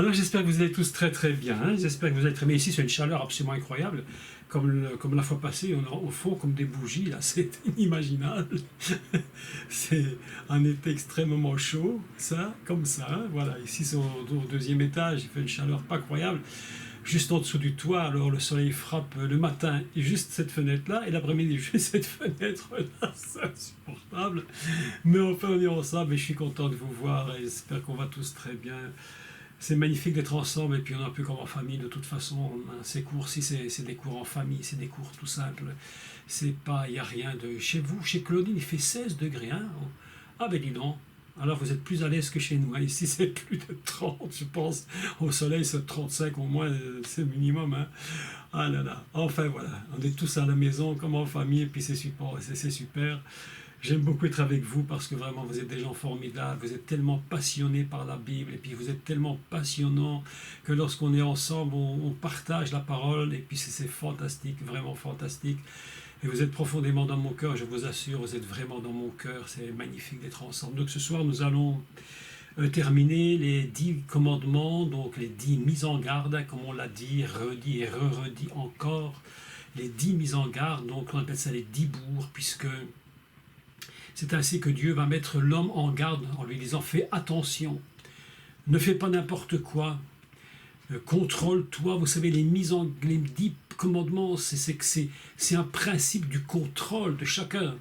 Alors j'espère que vous allez tous très très bien, hein. J'espère que vous allez très bien. Ici c'est une chaleur absolument incroyable, comme la fois passée, on a au fond comme des bougies, là c'est inimaginable. C'est un été extrêmement chaud, ça, comme ça, hein. Voilà, ici c'est au deuxième étage, il fait une chaleur pas croyable. Juste en dessous du toit, alors le soleil frappe le matin, et juste cette fenêtre-là, et l'après-midi, juste cette fenêtre-là, c'est insupportable. Mais enfin, on est ensemble, et je suis content de vous voir, et j'espère qu'on va tous très bien. C'est magnifique d'être ensemble, et puis on est un peu comme en famille, de toute façon. Ces cours-ci, c'est des cours en famille, c'est des cours tout simples. C'est pas, il n'y a rien de... Chez vous, chez Claudine, il fait 16 degrés, hein. Ah ben dis donc. Alors vous êtes plus à l'aise que chez nous, hein. Ici c'est plus de 30, je pense. Au soleil c'est 35 au moins, c'est le minimum, hein. Ah là là. Enfin voilà, on est tous à la maison comme en famille, et puis c'est super, c'est super. J'aime beaucoup être avec vous parce que vraiment vous êtes des gens formidables, vous êtes tellement passionnés par la Bible, et puis vous êtes tellement passionnants que lorsqu'on est ensemble, on partage la parole, et puis c'est fantastique, vraiment fantastique. Et vous êtes profondément dans mon cœur, je vous assure, vous êtes vraiment dans mon cœur, c'est magnifique d'être ensemble. Donc ce soir, nous allons terminer les 10 commandements, donc les 10 mises en garde, comme on l'a dit, redit et re-redit encore, les 10 mises en garde, donc on appelle ça les 10 bourgs, puisque c'est ainsi que Dieu va mettre l'homme en garde en lui disant « Fais attention, ne fais pas n'importe quoi, contrôle-toi ». Vous savez, les 10 commandements, c'est un principe du contrôle de chacun.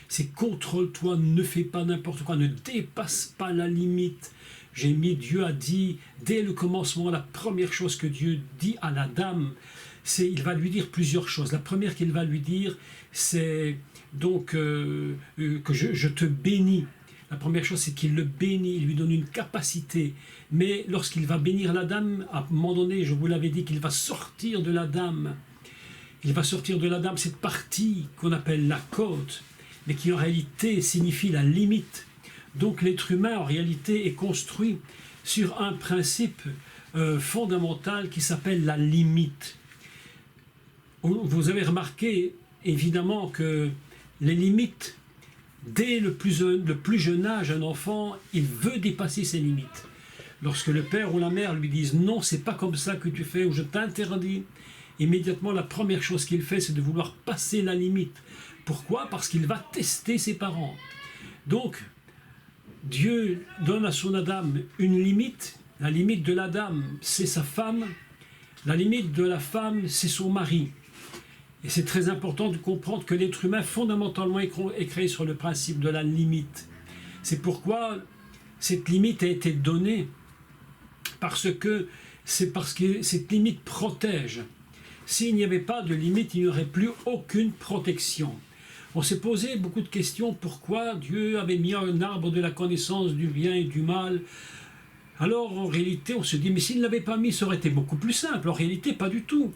C'est contrôle-toi, ne fais pas n'importe quoi, ne dépasse pas la limite. Dieu a dit, dès le commencement, la première chose que Dieu dit à la dame, c'est, il va lui dire plusieurs choses. La première qu'il va lui dire, c'est donc que je te bénis. La première chose, c'est qu'il le bénit, il lui donne une capacité. Mais lorsqu'il va bénir la dame, à un moment donné, je vous l'avais dit, qu'il va sortir de la dame. Il va sortir de la dame cette partie qu'on appelle la côte, mais qui en réalité signifie la limite. Donc l'être humain, en réalité, est construit sur un principe fondamental qui s'appelle la limite. Vous avez remarqué, évidemment, que les limites, dès le plus jeune âge, un enfant, il veut dépasser ses limites. Lorsque le père ou la mère lui disent « Non, c'est pas comme ça que tu fais » ou « Je t'interdis », immédiatement, la première chose qu'il fait, c'est de vouloir passer la limite. Pourquoi? Parce qu'il va tester ses parents. Donc, Dieu donne à son Adam une limite. La limite de l'Adam, c'est sa femme. La limite de la femme, c'est son mari. Et c'est très important de comprendre que l'être humain, fondamentalement, est créé sur le principe de la limite. C'est pourquoi cette limite a été donnée, parce que cette limite protège. S'il n'y avait pas de limite, il n'y aurait plus aucune protection. On s'est posé beaucoup de questions, pourquoi Dieu avait mis un arbre de la connaissance du bien et du mal. Alors en réalité, on se dit, mais s'il ne l'avait pas mis, ça aurait été beaucoup plus simple. En réalité, pas du tout.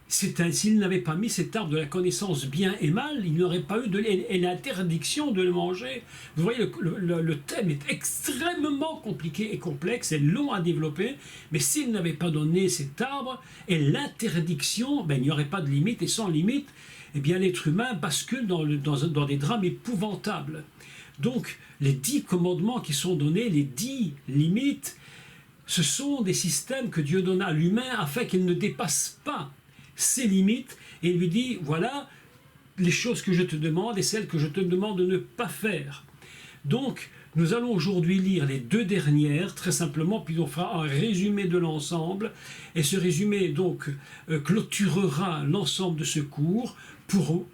S'il n'avait pas mis cet arbre de la connaissance bien et mal, il n'y aurait pas eu l'interdiction de le manger. Vous voyez, le thème est extrêmement compliqué et complexe, c'est long à développer, mais s'il n'avait pas donné cet arbre et l'interdiction, ben, il n'y aurait pas de limite, et sans limite, eh bien l'être humain bascule dans des drames épouvantables. Donc, les 10 commandements qui sont donnés, les 10 limites, ce sont des systèmes que Dieu donne à l'humain afin qu'il ne dépasse pas ses limites, et il lui dit, voilà les choses que je te demande et celles que je te demande de ne pas faire. Donc, nous allons aujourd'hui lire les 2 dernières, très simplement, puis on fera un résumé de l'ensemble, et ce résumé donc clôturera l'ensemble de ce cours,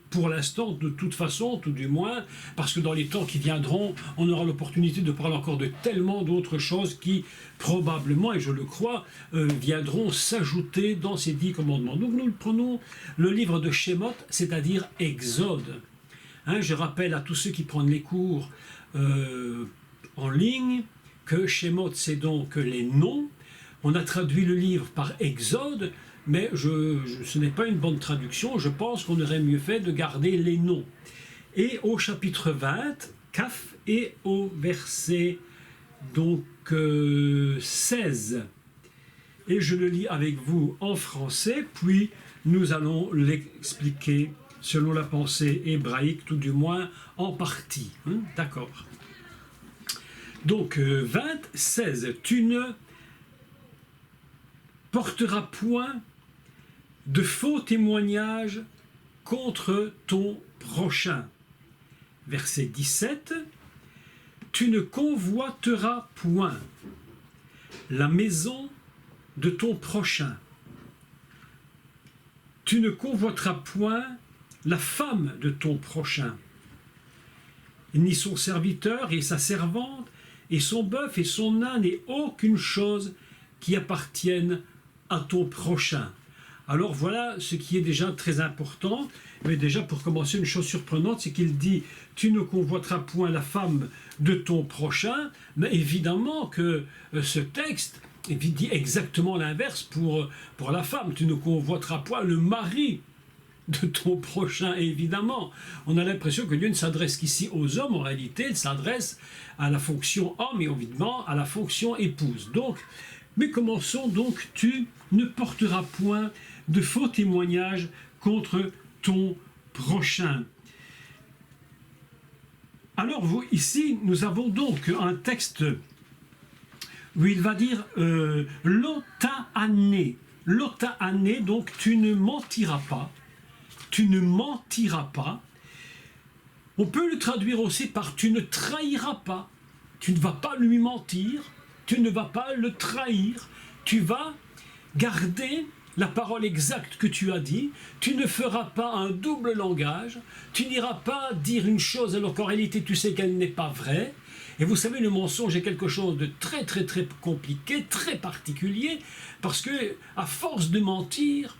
pour l'instant, de toute façon, tout du moins, parce que dans les temps qui viendront, on aura l'opportunité de parler encore de tellement d'autres choses qui, probablement, et je le crois, viendront s'ajouter dans ces 10 commandements. Donc nous prenons le livre de Shemot, c'est-à-dire Exode. Hein, je rappelle à tous ceux qui prennent les cours en ligne que Shemot, c'est donc les noms. On a traduit le livre par Exode, mais ce n'est pas une bonne traduction. Je pense qu'on aurait mieux fait de garder les noms. Et au chapitre 20, Kaf, et au verset donc 16. Et je le lis avec vous en français, puis nous allons l'expliquer selon la pensée hébraïque, tout du moins en partie. Hein, d'accord. Donc 20, 16. Tu ne porteras point de faux témoignages contre ton prochain. Verset 17, tu ne convoiteras point la maison de ton prochain. Tu ne convoiteras point la femme de ton prochain, ni son serviteur et sa servante, et son bœuf et son âne, et aucune chose qui appartienne à ton prochain. Alors voilà ce qui est déjà très important. Mais déjà, pour commencer, une chose surprenante, c'est qu'il dit « Tu ne convoiteras point la femme de ton prochain ». Mais évidemment que ce texte dit exactement l'inverse pour la femme. « Tu ne convoiteras point le mari de ton prochain ». Et évidemment, on a l'impression que Dieu ne s'adresse qu'ici aux hommes. En réalité, il s'adresse à la fonction homme et évidemment à la fonction épouse. Donc, mais commençons donc, tu ne porteras point de faux témoignages contre ton prochain. Alors, ici, nous avons donc un texte où il va dire l'otahané. L'otahané, donc, tu ne mentiras pas. Tu ne mentiras pas. On peut le traduire aussi par tu ne trahiras pas. Tu ne vas pas lui mentir. Tu ne vas pas le trahir. Tu vas garder la parole exacte que tu as dit, tu ne feras pas un double langage, tu n'iras pas dire une chose alors qu'en réalité tu sais qu'elle n'est pas vraie. Et vous savez, le mensonge est quelque chose de très très très compliqué, très particulier, parce que à force de mentir,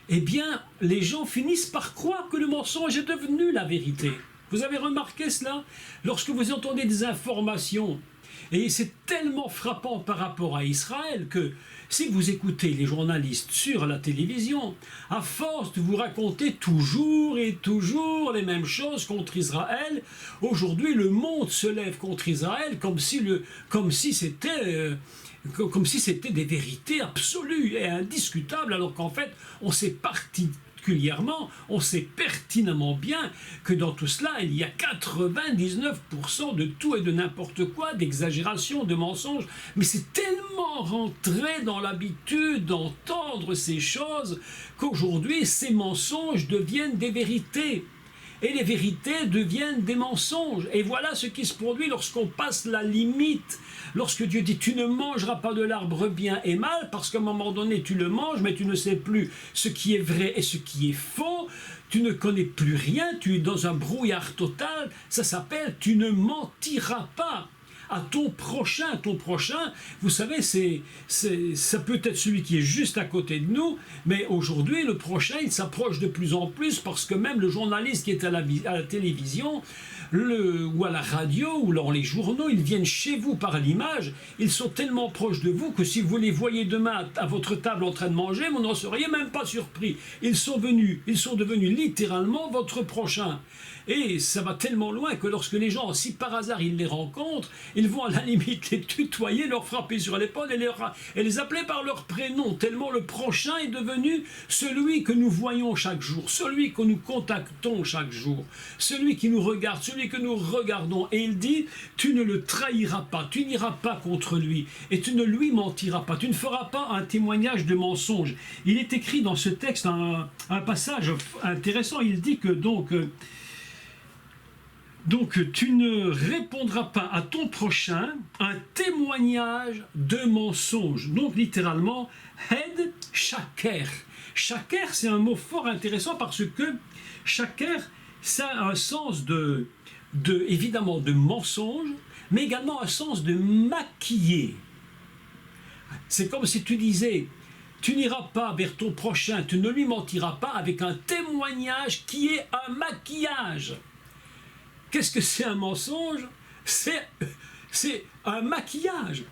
eh bien, les gens finissent par croire que le mensonge est devenu la vérité. Vous avez remarqué cela? Lorsque vous entendez des informations, et c'est tellement frappant par rapport à Israël que si vous écoutez les journalistes sur la télévision, à force de vous raconter toujours et toujours les mêmes choses contre Israël, aujourd'hui le monde se lève contre Israël comme si c'était des vérités absolues et indiscutables, alors qu'en fait on sait on sait pertinemment bien que dans tout cela, il y a 99% de tout et de n'importe quoi, d'exagération, de mensonges. Mais c'est tellement rentré dans l'habitude d'entendre ces choses qu'aujourd'hui, ces mensonges deviennent des vérités. Et les vérités deviennent des mensonges. Et voilà ce qui se produit lorsqu'on passe la limite. Lorsque Dieu dit « tu ne mangeras pas de l'arbre bien et mal » parce qu'à un moment donné tu le manges mais tu ne sais plus ce qui est vrai et ce qui est faux. Tu ne connais plus rien, tu es dans un brouillard total. Ça s'appelle « tu ne mentiras pas » à ton prochain. Ton prochain, vous savez, ça peut être celui qui est juste à côté de nous, mais aujourd'hui, le prochain, il s'approche de plus en plus parce que même le journaliste qui est à la télévision ou à la radio ou dans les journaux, ils viennent chez vous par l'image, ils sont tellement proches de vous que si vous les voyez demain à votre table en train de manger, vous n'en seriez même pas surpris. Ils sont devenus littéralement votre prochain. Et ça va tellement loin que lorsque les gens, si par hasard ils les rencontrent, ils vont à la limite les tutoyer, leur frapper sur l'épaule et les appeler par leur prénom, tellement le prochain est devenu celui que nous voyons chaque jour, celui que nous contactons chaque jour, celui qui nous regarde, celui que nous regardons. Et il dit, tu ne le trahiras pas, tu n'iras pas contre lui, et tu ne lui mentiras pas, tu ne feras pas un témoignage de mensonge. Il est écrit dans ce texte un passage intéressant, il dit que donc, tu ne répondras pas à ton prochain un témoignage de mensonge. Donc, littéralement, hed shaker. Shaker, c'est un mot fort intéressant parce que shaker, ça a un sens évidemment de mensonge, mais également un sens de maquiller. C'est comme si tu disais, tu n'iras pas vers ton prochain, tu ne lui mentiras pas avec un témoignage qui est un maquillage. Qu'est-ce que c'est un mensonge? C'est un maquillage.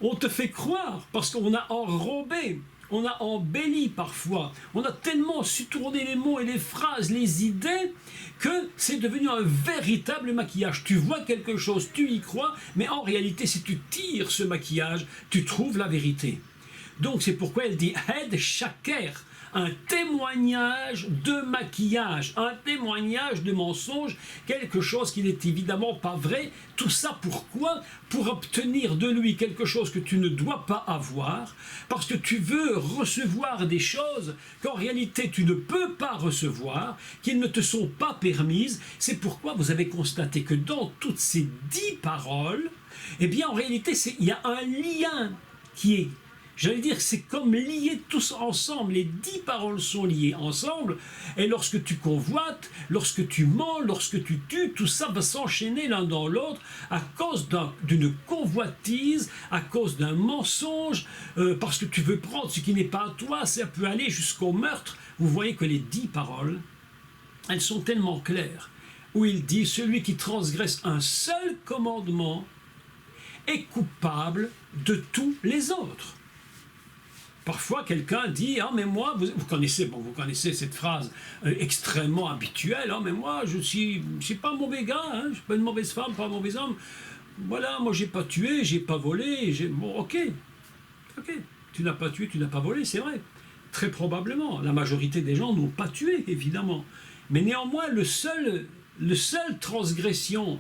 On te fait croire parce qu'on a enrobé, on a embelli parfois, on a tellement su tourner les mots et les phrases, les idées, que c'est devenu un véritable maquillage. Tu vois quelque chose, tu y crois, mais en réalité, si tu tires ce maquillage, tu trouves la vérité. Donc c'est pourquoi elle dit « Hed shaker », un témoignage de maquillage, un témoignage de mensonge, quelque chose qui n'est évidemment pas vrai. Tout ça pourquoi? Pour obtenir de lui quelque chose que tu ne dois pas avoir, parce que tu veux recevoir des choses qu'en réalité tu ne peux pas recevoir, qui ne te sont pas permises. C'est pourquoi vous avez constaté que dans toutes ces 10 paroles, eh bien en réalité il y a un lien qui est, j'allais dire, c'est comme liés tous ensemble. Les 10 paroles sont liées ensemble. Et lorsque tu convoites, lorsque tu mens, lorsque tu tues, tout ça va s'enchaîner l'un dans l'autre à cause d'une convoitise, à cause d'un mensonge, parce que tu veux prendre ce qui n'est pas à toi. Ça peut aller jusqu'au meurtre. Vous voyez que les 10 paroles, elles sont tellement claires. Où il dit, celui qui transgresse un seul commandement est coupable de tous les autres. Parfois, quelqu'un dit, ah mais moi, vous connaissez cette phrase extrêmement habituelle, ah mais moi, je suis pas un mauvais gars, hein, je suis pas une mauvaise femme, pas un mauvais homme. Voilà, moi j'ai pas tué, j'ai pas volé, bon, ok, tu n'as pas tué, tu n'as pas volé, c'est vrai. Très probablement, la majorité des gens n'ont pas tué, évidemment. Mais néanmoins, le seul transgression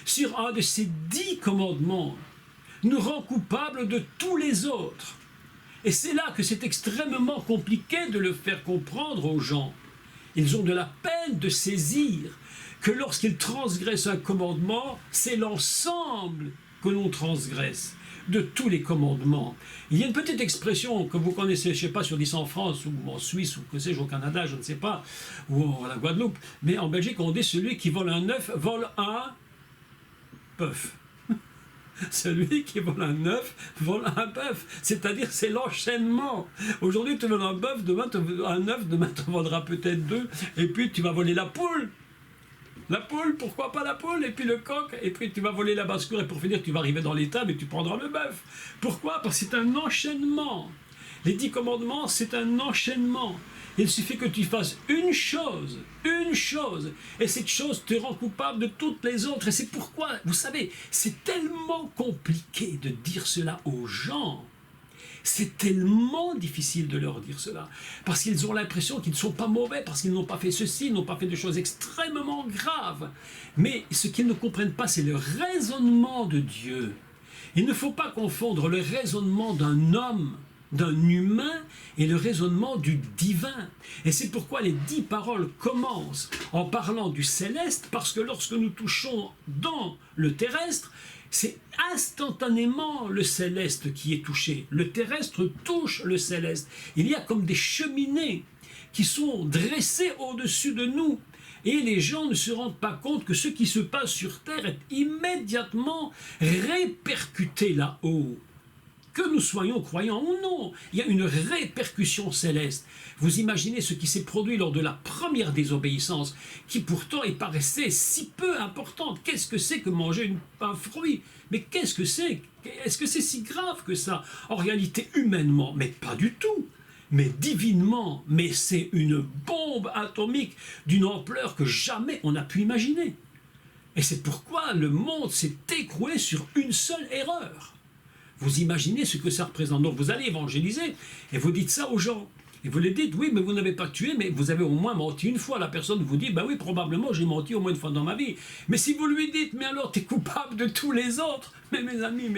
sur un de ces 10 commandements nous rend coupables de tous les autres. Et c'est là que c'est extrêmement compliqué de le faire comprendre aux gens. Ils ont de la peine de saisir que lorsqu'ils transgressent un commandement, c'est l'ensemble que l'on transgresse, de tous les commandements. Il y a une petite expression que vous connaissez, je ne sais pas, sur 10 en France, ou en Suisse, ou que sais-je, au Canada, je ne sais pas, ou à la Guadeloupe, mais en Belgique, on dit celui qui vole un œuf vole un bœuf. Celui qui vole un œuf vole un bœuf, c'est-à-dire c'est l'enchaînement. Aujourd'hui tu voles un bœuf, demain un œuf, demain tu en voleras peut-être 2, et puis tu vas voler la poule. La poule, pourquoi pas la poule, et puis le coq, et puis tu vas voler la basse-cour, et pour finir tu vas arriver dans l'étable et tu prendras le bœuf. Pourquoi? Parce que c'est un enchaînement. Les 10 commandements, c'est un enchaînement. Il suffit que tu fasses une chose, et cette chose te rend coupable de toutes les autres. Et c'est pourquoi, vous savez, c'est tellement compliqué de dire cela aux gens. C'est tellement difficile de leur dire cela, parce qu'ils ont l'impression qu'ils ne sont pas mauvais, parce qu'ils n'ont pas fait ceci, ils n'ont pas fait de choses extrêmement graves. Mais ce qu'ils ne comprennent pas, c'est le raisonnement de Dieu. Il ne faut pas confondre le raisonnement d'un homme, d'un humain, et le raisonnement du divin. Et c'est pourquoi les 10 paroles commencent en parlant du céleste, parce que lorsque nous touchons dans le terrestre, c'est instantanément le céleste qui est touché. Le terrestre touche le céleste. Il y a comme des cheminées qui sont dressées au-dessus de nous. Et les gens ne se rendent pas compte que ce qui se passe sur Terre est immédiatement répercuté là-haut. Que nous soyons croyants ou non, il y a une répercussion céleste. Vous imaginez ce qui s'est produit lors de la première désobéissance, qui pourtant paraissait si peu importante. Qu'est-ce que c'est que manger un fruit? Mais qu'est-ce que c'est? Est-ce que c'est si grave que ça? En réalité, humainement, mais pas du tout. Mais divinement, mais c'est une bombe atomique d'une ampleur que jamais on n'a pu imaginer. Et c'est pourquoi le monde s'est écroulé sur une seule erreur. Vous imaginez ce que ça représente. Donc vous allez évangéliser et vous dites ça aux gens. Et vous leur dites, oui, mais vous n'avez pas tué, mais vous avez au moins menti une fois. La personne vous dit, ben oui, probablement j'ai menti au moins une fois dans ma vie. Mais si vous lui dites, mais alors tu es coupable de tous les autres, mais mes amis,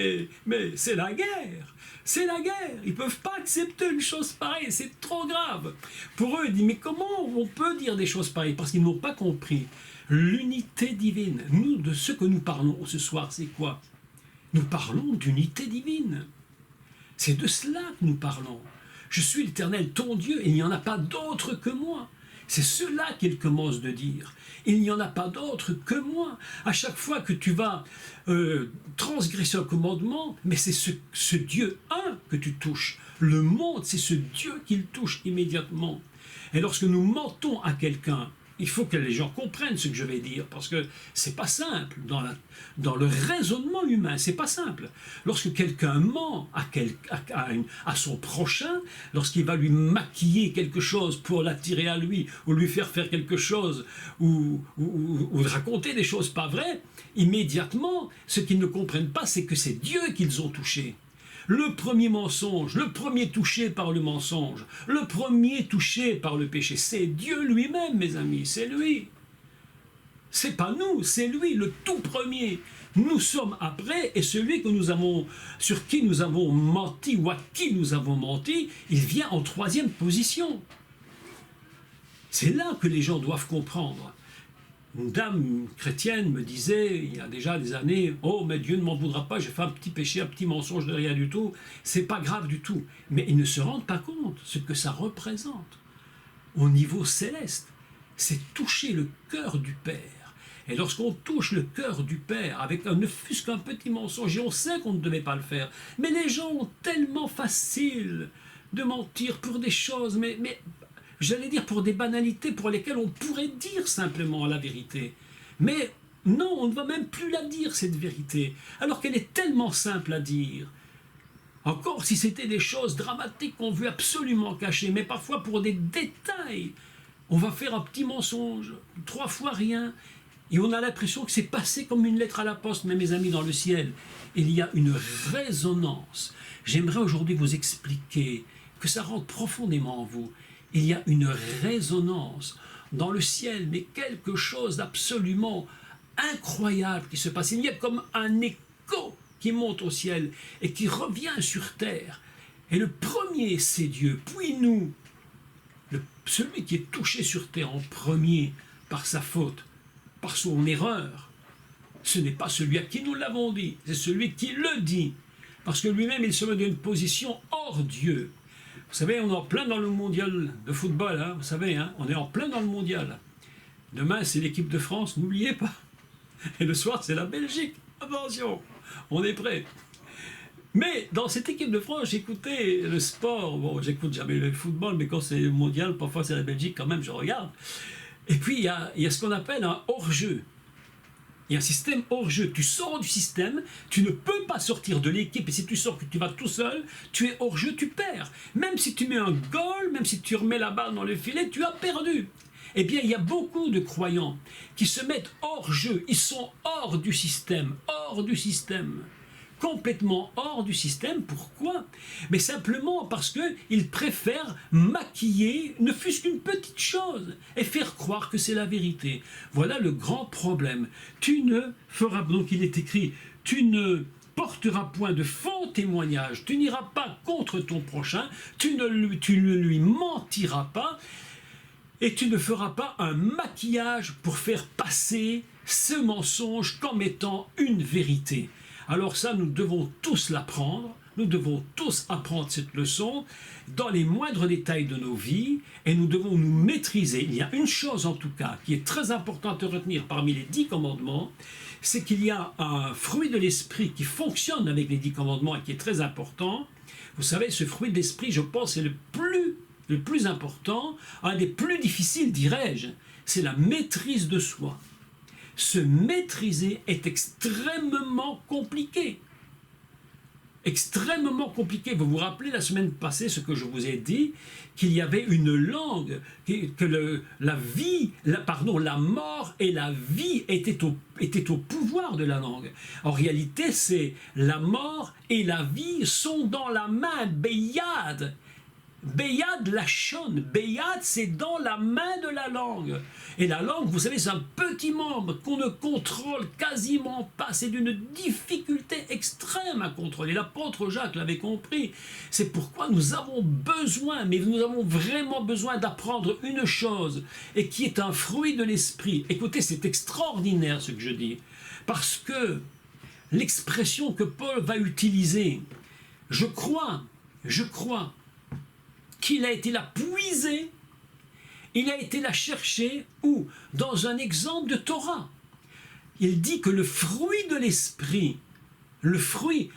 mais c'est la guerre. C'est la guerre. Ils ne peuvent pas accepter une chose pareille. C'est trop grave. Pour eux, ils disent, mais comment on peut dire des choses pareilles? Parce qu'ils n'ont pas compris l'unité divine. Nous, de ce que nous parlons ce soir, c'est quoi? Nous parlons d'unité divine. C'est de cela que nous parlons. Je suis l'Éternel, ton Dieu, et il n'y en a pas d'autre que moi. C'est cela qu'il commence de dire. Il n'y en a pas d'autre que moi. À chaque fois que tu vas transgresser un commandement, mais c'est ce Dieu un que tu touches. Le monde, c'est ce Dieu qu'il touche immédiatement. Et lorsque nous mentons à quelqu'un, il faut que les gens comprennent ce que je vais dire, parce que c'est pas simple dans le raisonnement humain, c'est pas simple. Lorsque quelqu'un ment à son prochain, lorsqu'il va lui maquiller quelque chose pour l'attirer à lui, ou lui faire faire quelque chose, ou raconter des choses pas vraies, immédiatement, ce qu'ils ne comprennent pas, c'est que c'est Dieu qu'ils ont touché. Le premier mensonge, le premier touché par le mensonge, le premier touché par le péché, c'est Dieu lui-même, mes amis, c'est lui. C'est pas nous, c'est lui, le tout premier. Nous sommes après, et celui que nous avons, sur qui nous avons menti ou à qui nous avons menti, il vient en troisième position. C'est là que les gens doivent comprendre. Une dame chrétienne me disait, il y a déjà des années, « Oh, mais Dieu ne m'en voudra pas, j'ai fait un petit péché, un petit mensonge de rien du tout. » C'est pas grave du tout. Mais ils ne se rendent pas compte ce que ça représente au niveau céleste. C'est toucher le cœur du Père. Et lorsqu'on touche le cœur du Père avec ne fût-ce qu'un petit mensonge, et on sait qu'on ne devait pas le faire, mais les gens ont tellement facile de mentir pour des choses, mais j'allais dire pour des banalités pour lesquelles on pourrait dire simplement la vérité. Mais non, on ne va même plus la dire, cette vérité, alors qu'elle est tellement simple à dire. Encore si c'était des choses dramatiques qu'on veut absolument cacher, mais parfois pour des détails, on va faire un petit mensonge, 3 fois rien, et on a l'impression que c'est passé comme une lettre à la poste. Mais mes amis, dans le ciel, il y a une résonance. J'aimerais aujourd'hui vous expliquer que ça rentre profondément en vous. Il y a une résonance dans le ciel, mais quelque chose d'absolument incroyable qui se passe. Il y a comme un écho qui monte au ciel et qui revient sur terre. Et le premier, c'est Dieu, puis nous. Celui qui est touché sur terre en premier par sa faute, par son erreur, ce n'est pas celui à qui nous l'avons dit, c'est celui qui le dit. Parce que lui-même, il se met dans une position hors Dieu. Vous savez, on est en plein dans le mondial de football, hein, vous savez, hein, on est en plein dans le mondial. Demain, c'est l'équipe de France, n'oubliez pas. Et le soir, c'est la Belgique. Attention, on est prêt. Mais dans cette équipe de France, j'écoutais le sport. Bon, j'écoute jamais le football, mais quand c'est le mondial, parfois c'est la Belgique quand même, je regarde. Et puis, il y a ce qu'on appelle un hors-jeu. Il y a un système hors-jeu. Tu sors du système, tu ne peux pas sortir de l'équipe. Et si tu sors, que tu vas tout seul, tu es hors-jeu, tu perds. Même si tu mets un goal, même si tu remets la balle dans le filet, tu as perdu. Eh bien, il y a beaucoup de croyants qui se mettent hors-jeu. Ils sont hors du système, complètement hors du système. Pourquoi? Mais simplement parce qu'ils préfèrent maquiller, ne fût-ce qu'une petite chose, et faire croire que c'est la vérité. Voilà le grand problème. Tu ne feras, donc il est écrit, tu ne porteras point de faux témoignages, tu n'iras pas contre ton prochain, tu ne lui mentiras pas, et tu ne feras pas un maquillage pour faire passer ce mensonge comme étant une vérité. Alors ça, nous devons tous l'apprendre, nous devons tous apprendre cette leçon dans les moindres détails de nos vies, et nous devons nous maîtriser. Il y a une chose en tout cas qui est très importante à retenir parmi les 10 commandements, c'est qu'il y a un fruit de l'esprit qui fonctionne avec les 10 commandements et qui est très important. Vous savez, ce fruit de l'esprit, je pense, c'est le plus important, un des plus difficiles, dirais-je, c'est la maîtrise de soi. Se maîtriser est extrêmement compliqué. Extrêmement compliqué. Vous vous rappelez la semaine passée ce que je vous ai dit, qu'il y avait une langue, que la mort et la vie étaient au pouvoir de la langue. En réalité, c'est la mort et la vie sont dans la main, Beyad. Beyad Lachon, Beyad, c'est dans la main de la langue. Et la langue, vous savez, c'est un petit membre qu'on ne contrôle quasiment pas. C'est d'une difficulté extrême à contrôler. L'apôtre Jacques l'avait compris. C'est pourquoi nous avons besoin, mais nous avons vraiment besoin d'apprendre une chose, et qui est un fruit de l'esprit. Écoutez, c'est extraordinaire ce que je dis. Parce que l'expression que Paul va utiliser, je crois, qu'il a été la puiser, il a été la chercher, où? Dans un exemple de Torah. Il dit que le fruit de l'esprit, le fruit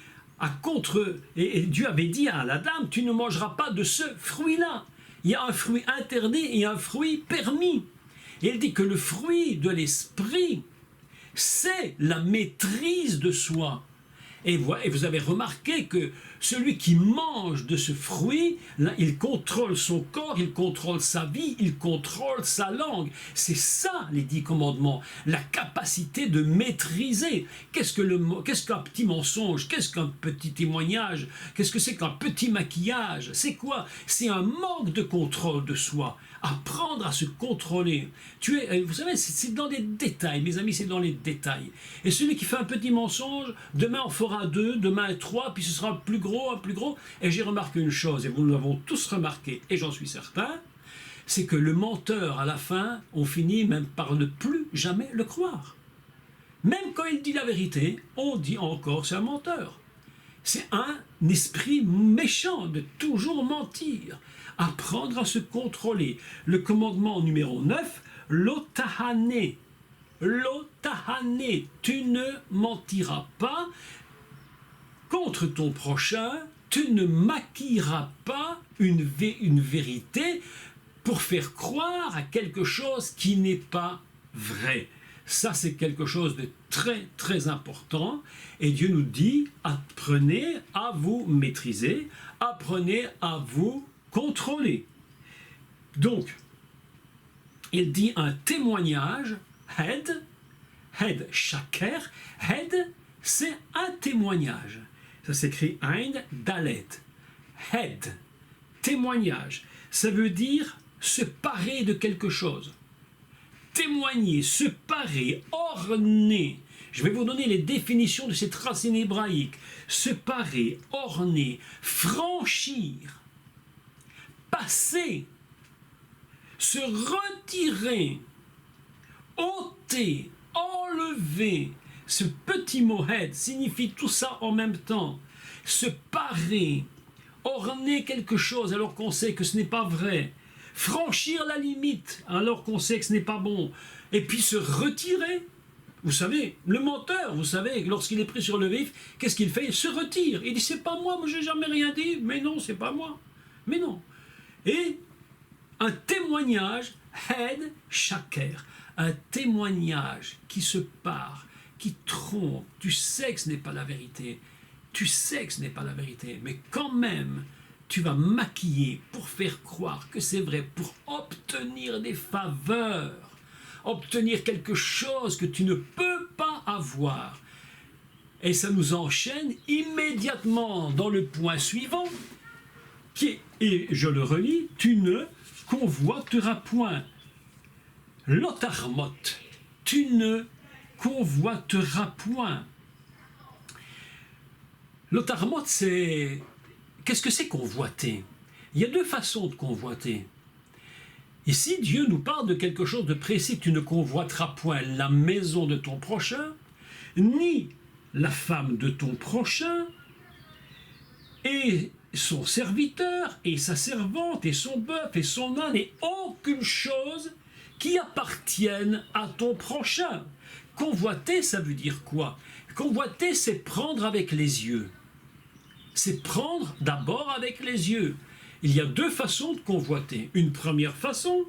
et Dieu avait dit à la dame, tu ne mangeras pas de ce fruit-là. Il y a un fruit interdit et un fruit permis. Et il dit que le fruit de l'esprit, c'est la maîtrise de soi. Et vous avez remarqué que celui qui mange de ce fruit, là, il contrôle son corps, il contrôle sa vie, il contrôle sa langue. C'est ça les 10 commandements, la capacité de maîtriser. Qu'est-ce qu'un petit mensonge? Qu'est-ce qu'un petit témoignage? Qu'est-ce que c'est qu'un petit maquillage? C'est quoi? C'est un manque de contrôle de soi. Apprendre à se contrôler. Vous savez, c'est dans les détails, mes amis, c'est dans les détails. Et celui qui fait un petit mensonge, demain on fera 2, demain 3, puis ce sera plus gros, plus gros. Et j'ai remarqué une chose, et nous l'avons tous remarqué, et j'en suis certain, c'est que le menteur, à la fin, on finit même par ne plus jamais le croire. Même quand il dit la vérité, on dit encore c'est un menteur. C'est un esprit méchant de toujours mentir. Apprendre à se contrôler. Le commandement numéro 9, l'otahane. L'otahane, tu ne mentiras pas contre ton prochain, tu ne maquilleras pas une vérité pour faire croire à quelque chose qui n'est pas vrai. Ça, c'est quelque chose de très, très important. Et Dieu nous dit, apprenez à vous maîtriser, apprenez à vous contrôler. Donc, il dit un témoignage, hed shaker, hed, c'est un témoignage. Ça s'écrit ein dalet. Hed, témoignage. Ça veut dire se parer de quelque chose. Témoigner, se parer, orner. Je vais vous donner les définitions de cette racine hébraïque. Se parer, orner, franchir, passer, se retirer, ôter, enlever. Ce petit mot head signifie tout ça en même temps. Se parer, orner quelque chose alors qu'on sait que ce n'est pas vrai. Franchir la limite alors qu'on sait que ce n'est pas bon. Et puis se retirer. Vous savez, le menteur, vous savez, lorsqu'il est pris sur le vif, qu'est-ce qu'il fait? Il se retire. Il dit, c'est pas moi j'ai jamais rien dit. Mais non, c'est pas moi. Mais non. Et un témoignage, hed shaker, un témoignage qui se part, qui trompe. Tu sais que ce n'est pas la vérité. Tu sais que ce n'est pas la vérité. Mais quand même, tu vas maquiller pour faire croire que c'est vrai, pour obtenir des faveurs, obtenir quelque chose que tu ne peux pas avoir. Et ça nous enchaîne immédiatement dans le point suivant, qui est, et je le relis, tu ne convoiteras point. Lotarmot, tu ne convoiteras point. Lotarmot, c'est... Qu'est-ce que c'est convoiter? Il y a deux façons de convoiter. Ici, Dieu nous parle de quelque chose de précis. Tu ne convoiteras point la maison de ton prochain, ni la femme de ton prochain, et son serviteur, et sa servante, et son bœuf, et son âne, et aucune chose qui appartienne à ton prochain. Convoiter, ça veut dire quoi? Convoiter, c'est prendre avec les yeux. C'est prendre d'abord avec les yeux. Il y a deux façons de convoiter. Une première façon,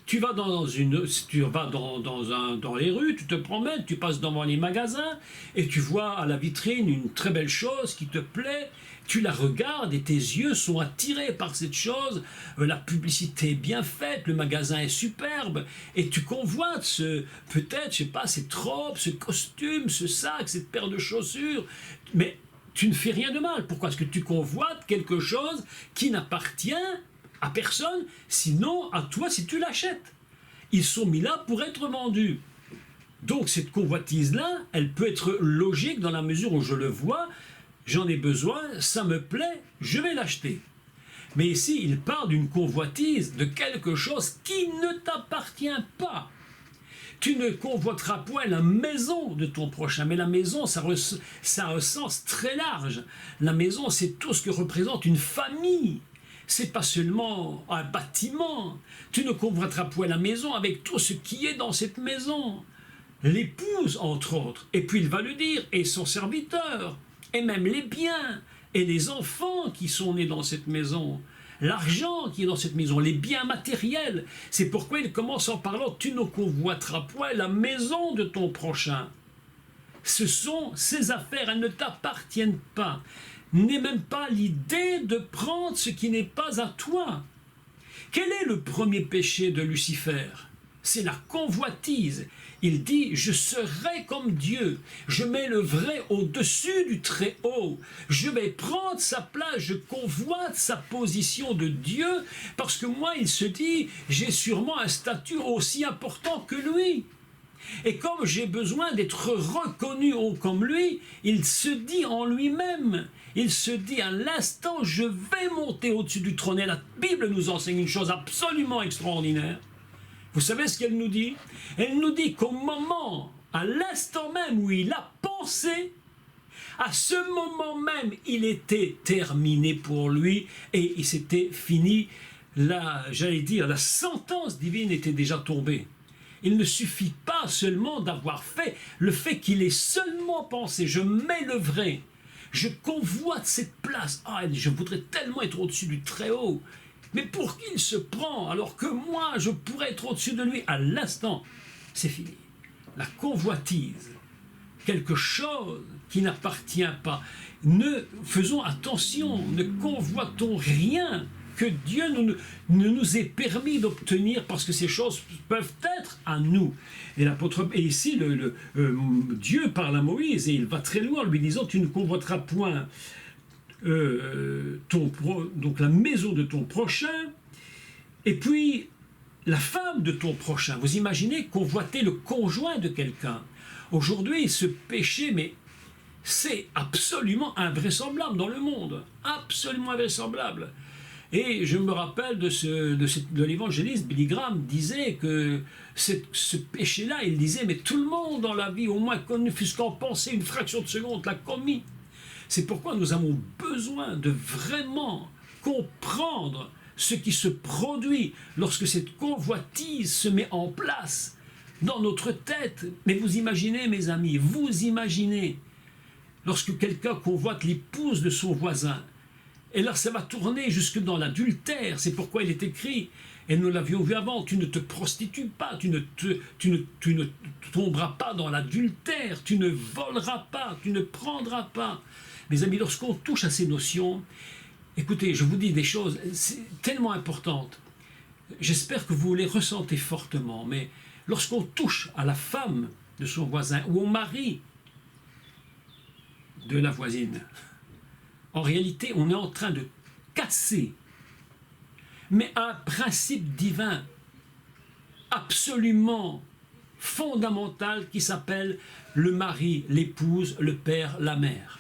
tu vas dans les rues, tu te promènes, tu passes devant les magasins et tu vois à la vitrine une très belle chose qui te plaît, tu la regardes et tes yeux sont attirés par cette chose, la publicité est bien faite, le magasin est superbe et tu convoites peut-être, je sais pas, cette robe, ce costume, ce sac, cette paire de chaussures, mais tu ne fais rien de mal. Pourquoi? Parce que tu convoites quelque chose qui n'appartient à personne, sinon à toi si tu l'achètes. Ils sont mis là pour être vendus. Donc cette convoitise-là, elle peut être logique dans la mesure où je le vois, j'en ai besoin, ça me plaît, je vais l'acheter. Mais ici, il parle d'une convoitise, de quelque chose qui ne t'appartient pas. Tu ne convoiteras point la maison de ton prochain. Mais la maison, ça a un sens très large. La maison, c'est tout ce que représente une famille. C'est pas seulement un bâtiment. Tu ne convoiteras point la maison avec tout ce qui est dans cette maison. L'épouse, entre autres. Et puis il va le dire, et son serviteur, et même les biens, et les enfants qui sont nés dans cette maison. L'argent qui est dans cette maison, les biens matériels. C'est pourquoi il commence en parlant « Tu ne convoiteras point la maison de ton prochain ». Ce sont ses affaires, elles ne t'appartiennent pas. N'aie même pas l'idée de prendre ce qui n'est pas à toi. Quel est le premier péché de Lucifer? C'est la convoitise. Il dit, je serai comme Dieu, je mets le vrai au-dessus du très haut, je vais prendre sa place, je convoite sa position de Dieu, parce que moi, il se dit, j'ai sûrement un statut aussi important que lui. Et comme j'ai besoin d'être reconnu comme lui, il se dit en lui-même, il se dit à l'instant, je vais monter au-dessus du trône. Et la Bible nous enseigne une chose absolument extraordinaire. Vous savez ce qu'elle nous dit? Elle nous dit qu'au moment, à l'instant même où il a pensé, à ce moment même, il était terminé pour lui et il s'était fini. J'allais dire, la sentence divine était déjà tombée. Il ne suffit pas seulement d'avoir fait le fait qu'il ait seulement pensé, je mets le vrai, je convoite cette place, je voudrais tellement être au-dessus du très haut. Mais pour qui il se prend alors que moi je pourrais être au-dessus de lui? À l'instant, c'est fini. La convoitise, quelque chose qui n'appartient pas. Faisons attention, ne convoitons rien que Dieu ne nous ait permis d'obtenir, parce que ces choses peuvent être à nous. Et ici, Dieu parle à Moïse et il va très loin en lui disant, tu ne convoiteras point donc la maison de ton prochain, et puis la femme de ton prochain. Vous imaginez convoiter le conjoint de quelqu'un. Aujourd'hui, ce péché, mais c'est absolument invraisemblable dans le monde, absolument invraisemblable. Et je me rappelle de l'évangéliste Billy Graham disait que ce péché-là, il disait, mais tout le monde dans la vie, au moins fût-ce qu'en penser une fraction de seconde, l'a commis. C'est pourquoi nous avons besoin de vraiment comprendre ce qui se produit lorsque cette convoitise se met en place dans notre tête. Mais vous imaginez, mes amis, vous imaginez, lorsque quelqu'un convoite l'épouse de son voisin, et là ça va tourner jusque dans l'adultère. C'est pourquoi il est écrit, et nous l'avions vu avant, tu ne te prostitues pas, tu ne tomberas pas dans l'adultère, tu ne voleras pas, tu ne prendras pas. Mes amis, lorsqu'on touche à ces notions, écoutez, je vous dis des choses tellement importantes. J'espère que vous les ressentez fortement, mais lorsqu'on touche à la femme de son voisin ou au mari de la voisine, en réalité, on est en train de casser, mais un principe divin absolument fondamental qui s'appelle le mari, l'épouse, le père, la mère.